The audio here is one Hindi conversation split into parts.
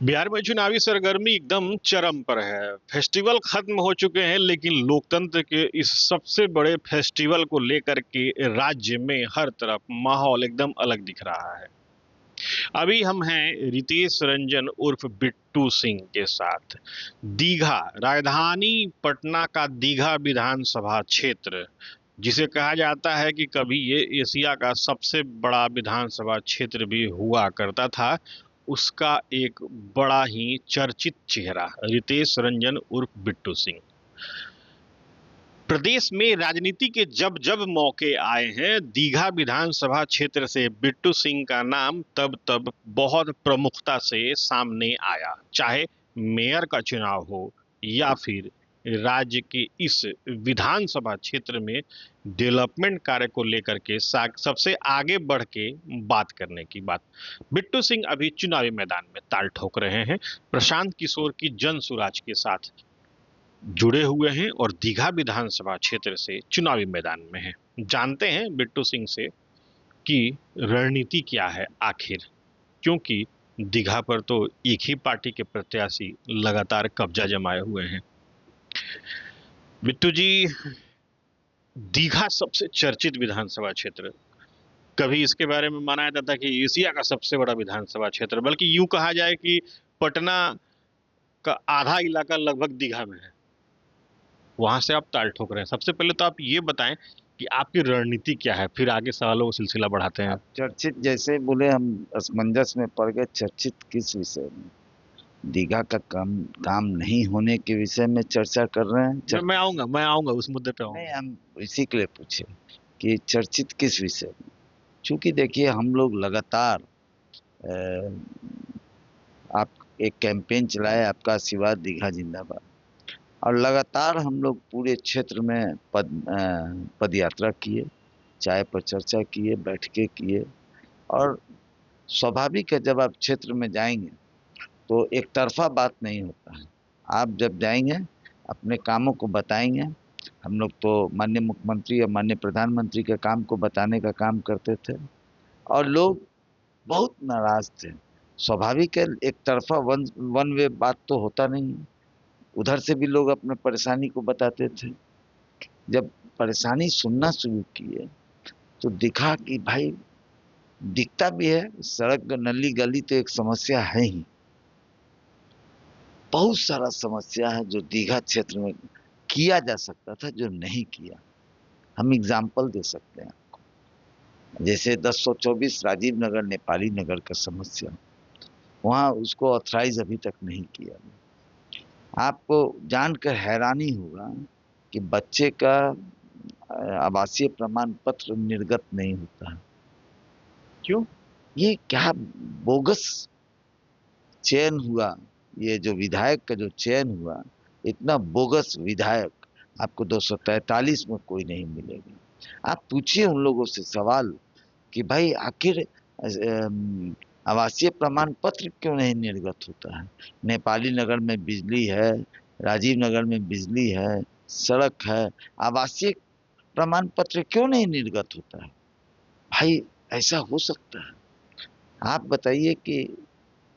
बिहार में चुनावी सरगर्मी एकदम चरम पर है। फेस्टिवल खत्म हो चुके हैं, लेकिन लोकतंत्र के इस सबसे बड़े फेस्टिवल को लेकर के राज्य में हर तरफ माहौल एकदम अलग दिख रहा है। अभी हम हैं रितेश रंजन उर्फ बिट्टू सिंह के साथ। दीघा, राजधानी पटना का दीघा विधानसभा क्षेत्र, जिसे कहा जाता है कि कभी ये एशिया का सबसे बड़ा विधानसभा क्षेत्र भी हुआ करता था, उसका एक बड़ा ही चर्चित चेहरा रितेश रंजन उर्फ बिट्टू सिंह। प्रदेश में राजनीति के जब जब मौके आए हैं, दीघा विधानसभा क्षेत्र से बिट्टू सिंह का नाम तब तब बहुत प्रमुखता से सामने आया। चाहे मेयर का चुनाव हो या फिर राज्य के इस विधानसभा क्षेत्र में डेवलपमेंट कार्य को लेकर के सबसे आगे बढ़ के बात करने की बात, बिट्टू सिंह अभी चुनावी मैदान में ताल ठोक रहे हैं। प्रशांत किशोर की जन सुराज के साथ जुड़े हुए हैं और दीघा विधानसभा क्षेत्र से चुनावी मैदान में हैं। जानते हैं बिट्टू सिंह से कि रणनीति क्या है आखिर, क्योंकि दीघा पर तो एक ही पार्टी के प्रत्याशी लगातार कब्जा जमाए हुए हैं। बिट्टू जी, दीघा सबसे चर्चित विधानसभा क्षेत्र, कभी इसके बारे में माना जाता था कि एशिया का सबसे बड़ा विधानसभा क्षेत्र, बल्कि यूं कहा जाए कि पटना का आधा इलाका लगभग दीघा में है। वहां से आप ताल ठोक रहे हैं। सबसे पहले तो आप ये बताएं कि आपकी रणनीति क्या है, फिर आगे सवालों का सिलसिला बढ़ाते हैं। आप चर्चित जैसे बोले, हम असमंजस में पड़ गए। चर्चित किस विषय में? दीघा का काम नहीं होने के विषय में चर्चा कर रहे हैं? मैं आऊंगा उस मुद्दे पे नहीं, आऊंगा। हम इसी के लिए पूछे कि चर्चित किस विषय में। क्योंकि देखिए, हम लोग लगातार आप एक कैंपेन चलाए, आपका आशीर्वाद दीघा जिंदाबाद, और लगातार हम लोग पूरे क्षेत्र में पद यात्रा किए, चाय पर चर्चा किए, बैठकें किए। और स्वाभाविक है, जब आप क्षेत्र में जाएंगे तो एक तरफा बात नहीं होता है। आप जब जाएंगे, अपने कामों को बताएंगे। हम लोग तो माननीय मुख्यमंत्री या माननीय प्रधानमंत्री के काम को बताने का काम करते थे, और लोग बहुत नाराज थे। स्वाभाविक है, एक तरफा वन वन वे बात तो होता नहीं है। उधर से भी लोग अपने परेशानी को बताते थे। जब परेशानी सुनना शुरू किए तो दिखा कि भाई, दिखता भी है, सड़क नली गली तो एक समस्या है ही। बहुत सारा समस्या है जो दीघा क्षेत्र में किया जा सकता था, जो नहीं किया। हम एग्जाम्पल दे सकते हैं। जैसे 1024 राजीव नगर नेपाली नगर का समस्या, वहाँ उसको ऑथराइज अभी तक नहीं किया। आपको जानकर हैरानी होगा कि बच्चे का आवासीय प्रमाण पत्र निर्गत नहीं होता है। क्यों? ये क्या बोगस चयन हुआ? ये जो विधायक का जो चयन हुआ, इतना बोगस विधायक आपको 243 में कोई नहीं मिलेगा। आप पूछिए उन लोगों से सवाल कि भाई, आखिर आवासीय प्रमाण पत्र क्यों नहीं निर्गत होता है? नेपाली नगर में बिजली है, राजीव नगर में बिजली है, सड़क है, आवासीय प्रमाण पत्र क्यों नहीं निर्गत होता है? भाई, ऐसा हो सकता है? आप बताइए कि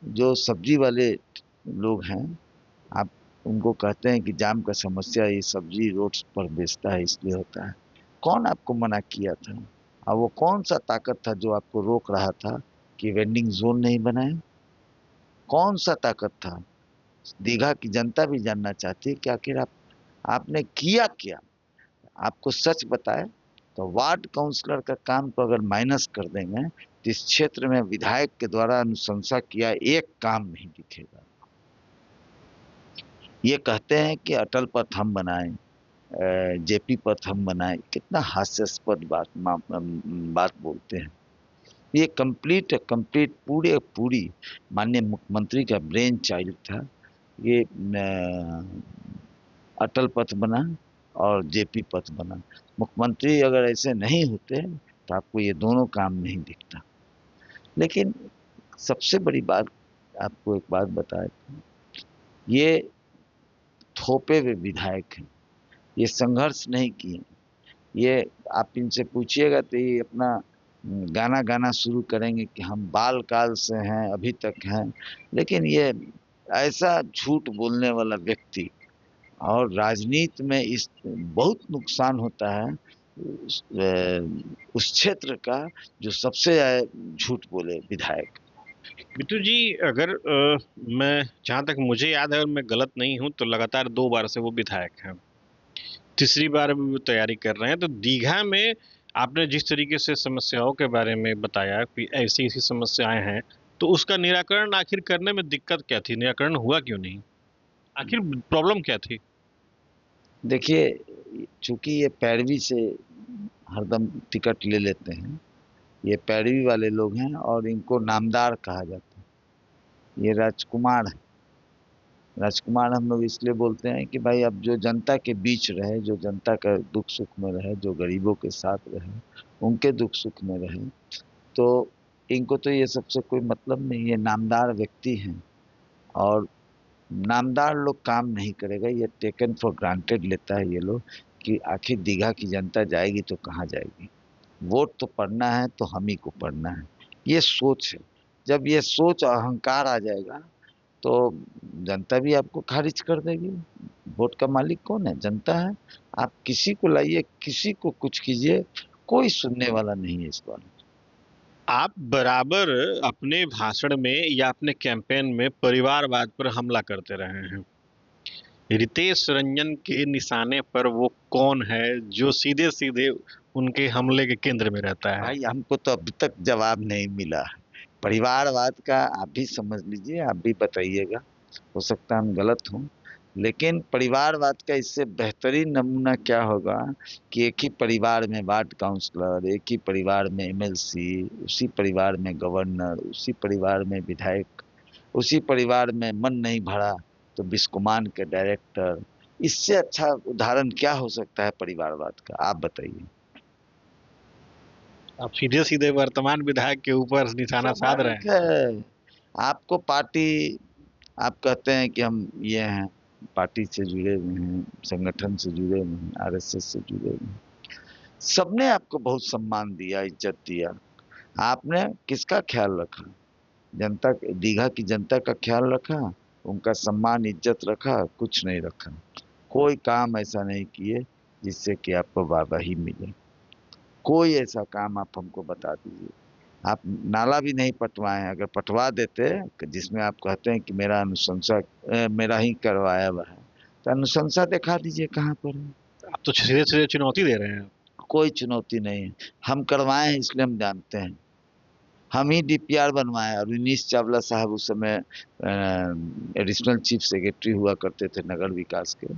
जो सब्जी वाले लोग हैं, आप उनको कहते हैं कि जाम का समस्या, ये सब्जी रोड पर बेचता है इसलिए होता है। कौन आपको मना किया था? और वो कौन सा ताकत था जो आपको रोक रहा था कि वेंडिंग जोन नहीं बनाए? कौन सा ताकत था? दीघा की जनता भी जानना चाहती है कि आखिर आपने किया क्या। आपको सच बताए तो वार्ड काउंसलर का काम तो अगर माइनस कर देंगे, तो इस क्षेत्र में विधायक के द्वारा अनुशंसा किया एक काम नहीं दिखेगा। ये कहते हैं कि अटल पथ हम बनाएं, जेपी पथ हम बनाएं। कितना हास्यास्पद बात बोलते हैं। ये कंप्लीट पूरे पूरी माननीय मुख्यमंत्री का ब्रेन चाइल्ड था। ये अटल पथ बना और जेपी पथ बना। मुख्यमंत्री अगर ऐसे नहीं होते तो आपको ये दोनों काम नहीं दिखता। लेकिन सबसे बड़ी बात, आपको एक बात बताए, ये थोपे हुए विधायक हैं। ये संघर्ष नहीं किए। ये आप इनसे पूछिएगा तो ये अपना गाना गाना शुरू करेंगे कि हम बाल काल से हैं, अभी तक हैं। लेकिन ये ऐसा झूठ बोलने वाला व्यक्ति, और राजनीति में इस बहुत नुकसान होता है उस क्षेत्र का जो सबसे झूठ बोले विधायक। बिट्टू जी, अगर मैं, जहां तक मुझे याद है और मैं गलत नहीं हूं, तो लगातार 2 बार से वो विधायक हैं, तीसरी बार भी वो तैयारी कर रहे हैं। तो दीघा में आपने जिस तरीके से समस्याओं के बारे में बताया कि ऐसी ऐसी समस्याएं हैं, तो उसका निराकरण आखिर करने में दिक्कत क्या थी? निराकरण हुआ क्यों नहीं? आखिर प्रॉब्लम क्या थी? देखिए, चूंकि ये पैरवी से हरदम टिकट ले लेते हैं, ये पैरवी वाले लोग हैं और इनको नामदार कहा जाता है। ये राजकुमार है। राजकुमार हम लोग इसलिए बोलते हैं कि भाई अब जो जनता के बीच रहे, जो जनता का दुख सुख में रहे, जो गरीबों के साथ रहे, उनके दुख सुख में रहे, तो इनको तो ये सबसे कोई मतलब नहीं। ये नामदार व्यक्ति हैं, और नामदार लोग काम नहीं करेगा, ये टेकन फॉर ग्रांटेड लेता है ये लोग कि आखिर दीघा की जनता जाएगी तो कहाँ जाएगी, वोट तो पड़ना है तो हम ही को पड़ना है, ये सोच है। जब ये सोच और अहंकार आ जाएगा तो जनता भी आपको खारिज कर देगी। वोट का मालिक कौन है? जनता है। आप किसी को लाइए, किसी को कुछ कीजिए, कोई सुनने वाला नहीं है इस बार। आप बराबर अपने भाषण में या अपने कैंपेन में परिवारवाद पर हमला करते रहे हैं। रितेश रंजन के निशाने पर वो कौन है जो सीधे सीधे उनके हमले के केंद्र में रहता है? भाई हमको तो अभी तक जवाब नहीं मिला है। परिवारवाद का आप भी समझ लीजिए, आप भी बताइएगा, हो सकता है हम गलत हों। लेकिन परिवारवाद का इससे बेहतरीन नमूना क्या होगा कि एक ही परिवार में वार्ड काउंसलर, एक ही परिवार में एमएलसी, उसी परिवार में गवर्नर, उसी परिवार में विधायक, उसी परिवार में मन नहीं भरा तो बिस्कुमान के डायरेक्टर। इससे अच्छा उदाहरण क्या हो सकता है परिवारवाद का? आप बताइए। आप सीधे सीधे वर्तमान विधायक के ऊपर निशाना साध रहे स्वाभाविक हैं। है। आपको पार्टी, आप कहते हैं कि हम ये हैं, पार्टी से जुड़े हुए हैं, संगठन से जुड़े हुए हैं, आरएसएस से जुड़े हुए हैं। सबने आपको बहुत सम्मान दिया, इज्जत दिया। आपने किसका ख्याल रखा? जनता, दीघा की जनता का ख्याल रखा? उनका सम्मान इज्जत रखा? कुछ नहीं रखा। कोई काम ऐसा नहीं किए जिससे कि आपको वाहवाही मिले। कोई ऐसा काम आप हमको बता दीजिए। आप नाला भी नहीं पटवाए। अगर पटवा देते जिसमें आप कहते हैं कि मेरा अनुशंसा मेरा ही करवाया हुआ है, तो अनुशंसा दिखा दीजिए कहाँ पर है। आप तो सीधे सीधे चुनौती दे रहे हैं। कोई चुनौती नहीं है। हम करवाए हैं इसलिए हम जानते हैं। हम ही डीपीआर बनवाए। और विनीश चावला साहब उस समय एडिशनल चीफ सेक्रेटरी हुआ करते थे नगर विकास के,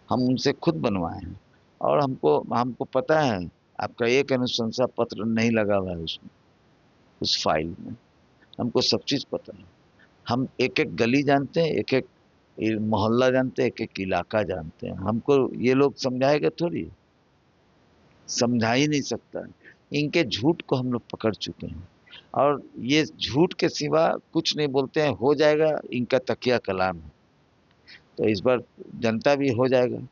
हम उनसे खुद बनवाए हैं। और हमको हमको पता है आपका एक अनुशंसा पत्र नहीं लगा हुआ है उसमें, उस फाइल में। हमको सब चीज़ पता है। हम एक एक गली जानते हैं, एक एक मोहल्ला जानते हैं, एक एक इलाका जानते हैं। हमको ये लोग समझाएगा थोड़ी, समझा ही नहीं सकता है। इनके झूठ को हम लोग पकड़ चुके हैं, और ये झूठ के सिवा कुछ नहीं बोलते हैं। हो जाएगा, इनका तकिया कलाम है। तो इस बार जनता भी हो जाएगा।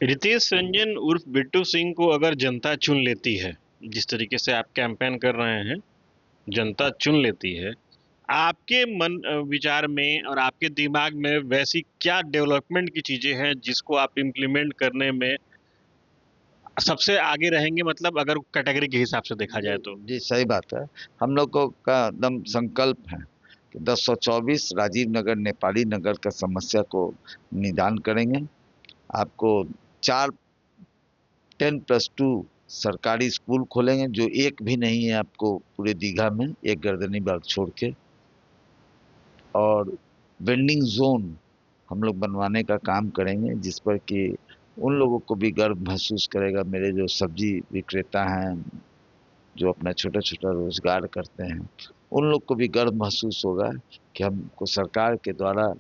रितेश रंजन उर्फ बिट्टू सिंह को अगर जनता चुन लेती है, जिस तरीके से आप कैंपेन कर रहे हैं, जनता चुन लेती है, आपके मन विचार में और आपके दिमाग में वैसी क्या डेवलपमेंट की चीजें हैं जिसको आप इम्प्लीमेंट करने में सबसे आगे रहेंगे? मतलब अगर कैटेगरी के हिसाब से देखा जी जाए तो। जी, सही बात है। हम लोगों का एकदम संकल्प है कि 1024 राजीव नगर नेपाली नगर का समस्या को निदान करेंगे। आपको 4 10+2 सरकारी स्कूल खोलेंगे, जो एक भी नहीं है आपको पूरे दीघा में, एक गर्दनी बाग छोड़ के। और वेंडिंग जोन हम लोग बनवाने का काम करेंगे, जिस पर कि उन लोगों को भी गर्व महसूस करेगा। मेरे जो सब्जी विक्रेता हैं, जो अपना छोटा छोटा रोजगार करते हैं, उन लोग को भी गर्व महसूस होगा कि हमको सरकार के द्वारा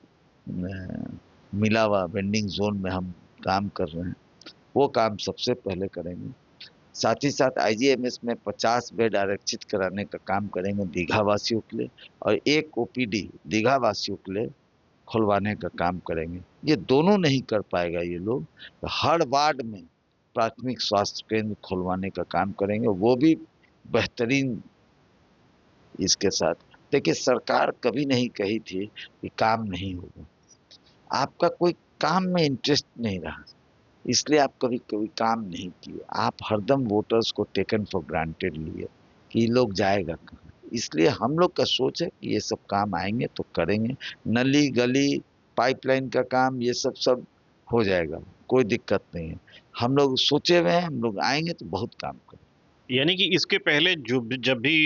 मिला हुआ वेंडिंग जोन में हम काम कर रहे हैं। वो काम सबसे पहले करेंगे। साथ ही साथ आईजीएमएस में 50 बेड आरक्षित कराने का काम करेंगे दीघा वासियों के लिए, और एक ओपीडी दीघा वासियों के लिए खुलवाने का काम करेंगे। ये दोनों नहीं कर पाएगा ये लोग। तो हर वार्ड में प्राथमिक स्वास्थ्य केंद्र खुलवाने का काम करेंगे, वो भी बेहतरीन। इसके साथ देखिए, सरकार कभी नहीं कही थी कि काम नहीं होगा। आपका कोई काम में इंटरेस्ट नहीं रहा, इसलिए आप कभी कभी काम नहीं किए। आप हरदम वोटर्स को टेकन फॉर ग्रांटेड लिए कि ये लोग जाएगा कहाँ। इसलिए हम लोग का सोच है कि ये सब काम आएंगे तो करेंगे। नली गली पाइपलाइन का काम ये सब सब हो जाएगा, कोई दिक्कत नहीं है। हम लोग सोचे हुए हैं, हम लोग आएंगे तो बहुत काम करेंगे। यानी कि इसके पहले जब भी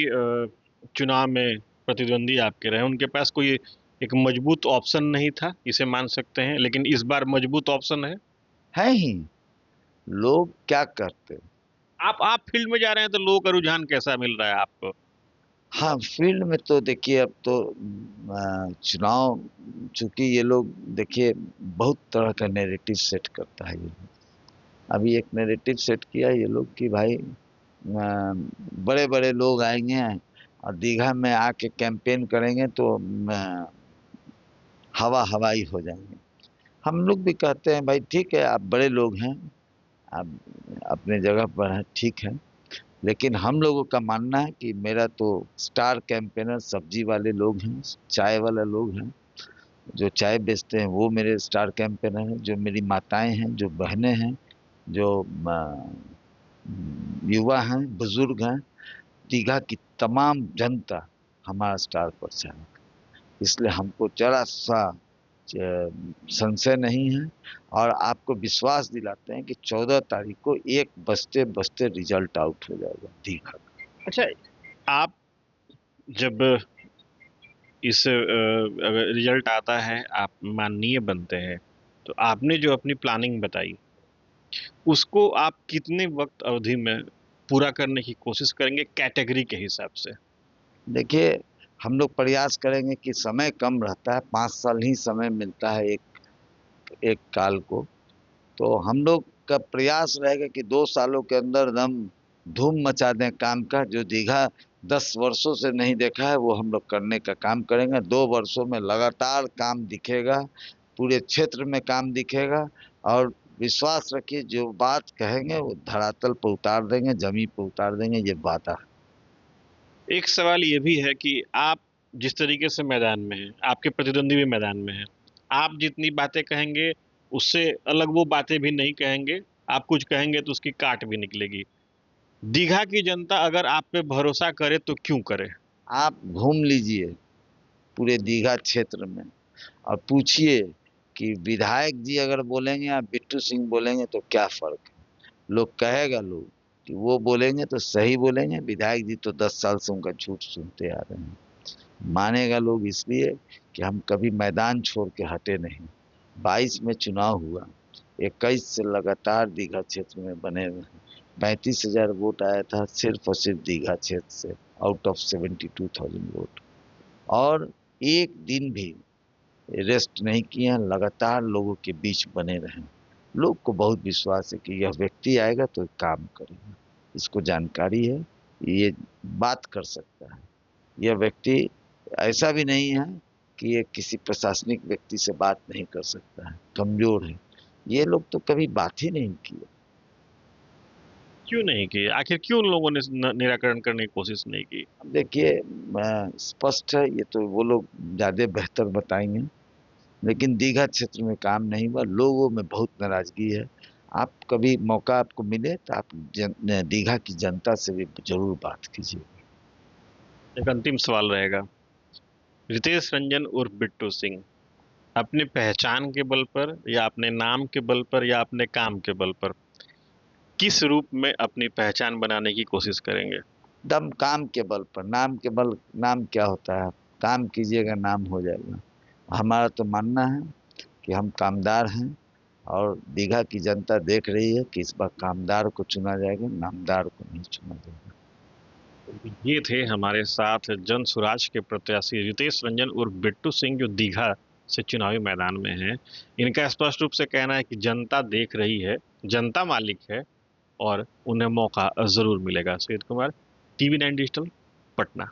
चुनाव में प्रतिद्वंदी आपके रहे, उनके पास कोई एक मजबूत ऑप्शन नहीं था, इसे मान सकते हैं, लेकिन इस बार मजबूत ऑप्शन है ही। लोग क्या करते हैं। आप फील्ड में जा रहे हैं तो लोगों का रुझान कैसा मिल रहा है आपको? हाँ, फील्ड में तो देखिए अब तो चुनाव, चूंकि ये लोग देखिए बहुत तरह का नैरेटिव सेट करता है ये लोग। अभी एक नैरेटिव सेट किया ये लोग कि भाई बड़े बड़े लोग आएंगे और दीघा में आके कैंपेन करेंगे तो हवा हवाई हो जाएंगे। हम लोग भी कहते हैं भाई ठीक है, आप बड़े लोग हैं, आप अपने जगह पर हैं, ठीक है। लेकिन हम लोगों का मानना है कि मेरा तो स्टार कैंपेनर सब्जी वाले लोग हैं, चाय वाले लोग हैं। जो चाय बेचते हैं वो मेरे स्टार कैंपेनर हैं, जो मेरी माताएं हैं, जो बहनें हैं, जो युवा हैं, बुजुर्ग हैं, दीघा की तमाम जनता हमारा स्टार पर्सन है। इसलिए हमको जरा सा संशय नहीं है। और आपको विश्वास दिलाते हैं कि 14 तारीख को 1 बजते बजते रिजल्ट आउट हो जाएगा दीघा का। अच्छा, आप जब इस अगर रिजल्ट आता है, आप माननीय बनते हैं, तो आपने जो अपनी प्लानिंग बताई, उसको आप कितने वक्त अवधि में पूरा करने की कोशिश करेंगे कैटेगरी के हिसाब से? देखिए, हम लोग प्रयास करेंगे कि समय कम रहता है, 5 साल ही समय मिलता है एक एक काल को। तो हम लोग का प्रयास रहेगा कि 2 सालों के अंदर हम धूम मचा दें काम का। जो दीघा 10 वर्षों से नहीं देखा है वो हम लोग करने का काम करेंगे। 2 वर्षों में लगातार काम दिखेगा, पूरे क्षेत्र में काम दिखेगा। और विश्वास रखिए, जो बात कहेंगे वो धरातल पर उतार देंगे, जमीन पर उतार देंगे, ये वादा है। एक सवाल ये भी है कि आप जिस तरीके से मैदान में हैं, आपके प्रतिद्वंदी भी मैदान में हैं, आप जितनी बातें कहेंगे उससे अलग वो बातें भी नहीं कहेंगे। आप कुछ कहेंगे तो उसकी काट भी निकलेगी। दीघा की जनता अगर आप पे भरोसा करे तो क्यों करे? आप घूम लीजिए पूरे दीघा क्षेत्र में और पूछिए कि विधायक जी अगर बोलेंगे या बिट्टू सिंह बोलेंगे तो क्या फर्क है। लोग कहेगा लोग कि वो बोलेंगे तो सही बोलेंगे, विधायक जी तो 10 साल से उनका झूठ सुनते आ रहे हैं। मानेगा लोग इसलिए कि हम कभी मैदान छोड़ के हटे नहीं। 22 में चुनाव हुआ, 21 से लगातार दीघा क्षेत्र में बने हुए हैं। 35,000 वोट आया था सिर्फ और सिर्फ दीघा क्षेत्र से, आउट ऑफ 72,000 वोट। और एक दिन भी रेस्ट नहीं किए हैं, लगातार लोगों के बीच बने रहे। लोग को बहुत विश्वास है कि यह व्यक्ति आएगा तो काम करेगा, इसको जानकारी है, ये बात कर सकता है। यह व्यक्ति ऐसा भी नहीं है कि ये किसी प्रशासनिक व्यक्ति से बात नहीं कर सकता है, कमजोर है। ये लोग तो कभी बात ही नहीं किए। क्यों नहीं की? आखिर क्यों उन लोगों ने निराकरण करने की कोशिश नहीं की? अब देखिए, स्पष्ट है, ये तो वो लोग ज्यादा बेहतर बताएंगे। लेकिन दीघा क्षेत्र में काम नहीं हुआ, लोगों में बहुत नाराजगी है। आप कभी मौका आपको मिले तो आप दीघा की जनता से भी जरूर बात कीजिए। एक अंतिम सवाल रहेगा। रितेश रंजन उर्फ बिट्टू सिंह अपने पहचान के बल पर, या अपने नाम के बल पर, या अपने काम के बल पर किस रूप में अपनी पहचान बनाने की कोशिश करेंगे? दम काम के बल पर, नाम के बल, नाम क्या होता है, काम कीजिएगा नाम हो जाएगा। हमारा तो मानना है कि हम कामदार हैं और दीघा की जनता देख रही है कि इस बार कामदार को चुना जाएगा, नामदार को नहीं चुना जाएगा। ये थे हमारे साथ जन सुराज के प्रत्याशी रितेश रंजन उर्फ बिट्टू सिंह, जो दीघा से चुनावी मैदान में हैं। इनका स्पष्ट रूप से कहना है कि जनता देख रही है, जनता मालिक है, और उन्हें मौका जरूर मिलेगा। Sujit Kumar, TV 9 digital, Patna.